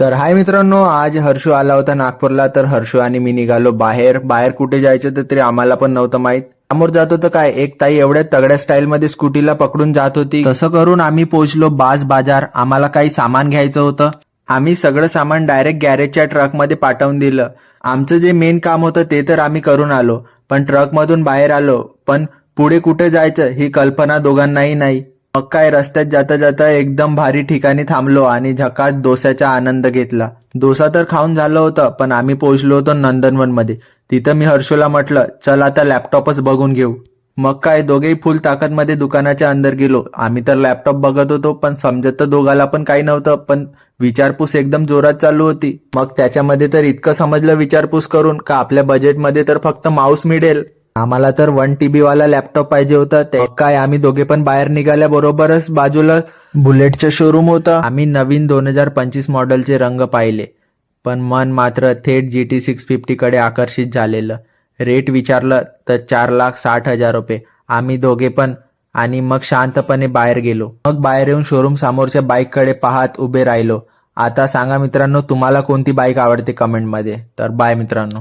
तर हाय मित्रांनो, आज हर्षू आला होता नागपूरला. तर हर्षू आणि मी निघालो बाहेर. कुठे जायचं तर तरी आम्हाला पण नव्हतं माहित. समोर जात होतं काय, एक ताई एवढ्या तगड्या स्टाईल मध्ये स्कूटीला पकडून जात होती. तसं करून आम्ही पोहोचलो बाज बाजार. आम्हाला काही सामान घ्यायचं होतं. आम्ही सगळं सामान डायरेक्ट गॅरेजच्या ट्रकमध्ये पाठवून दिलं. आमचं जे मेन काम होतं ते तर आम्ही करून आलो, पण ट्रकमधून बाहेर आलो, पण पुढे कुठे जायचं ही कल्पना दोघांनाही नाही. मग काय, रस्त्यात जाता जाता एकदम भारी ठिकाणी थांबलो आणि झकास डोस्याचा आनंद घेतला. डोसा तर खाऊन झालं होतं, पण आम्ही पोहोचलो होतो नंदनवन मध्ये. तिथं मी हर्षूला म्हटलं, चल आता लॅपटॉपच बघून घेऊ. मग काय, दोघेही फुल ताकद मध्ये दुकानाच्या अंदर गेलो. आम्ही तर लॅपटॉप बघत होतो, पण समजत तर दोघाला पण काही नव्हतं. पण विचारपूस एकदम जोरात चालू होती. मग त्याच्यामध्ये तर इतकं समजलं विचारपूस करून का आपल्या बजेटमध्ये तर फक्त माऊस मिळेल. आम्हाला तर 1 TB वाला लॅपटॉप पाहिजे होता. ते काय, आम्ही दोघे पण बाहेर निघाल्या बरोबरच बाजूला बुलेटचं शोरूम होतं. आम्ही नवीन 2025 मॉडेलचे रंग पाहिले, पण मन मात्र थेट GT 650 कडे आकर्षित झालेलं. रेट विचारलं तर 4,60,000 रुपये. आम्ही दोघे पण आणि मग शांतपणे बाहेर गेलो. मग बाहेर येऊन शोरूम समोरच्या बाईक कडे पाहत उभे राहिलो. आता सांगा मित्रांनो, तुम्हाला कोणती बाईक आवडते कमेंट मध्ये. तर बाय मित्रांनो.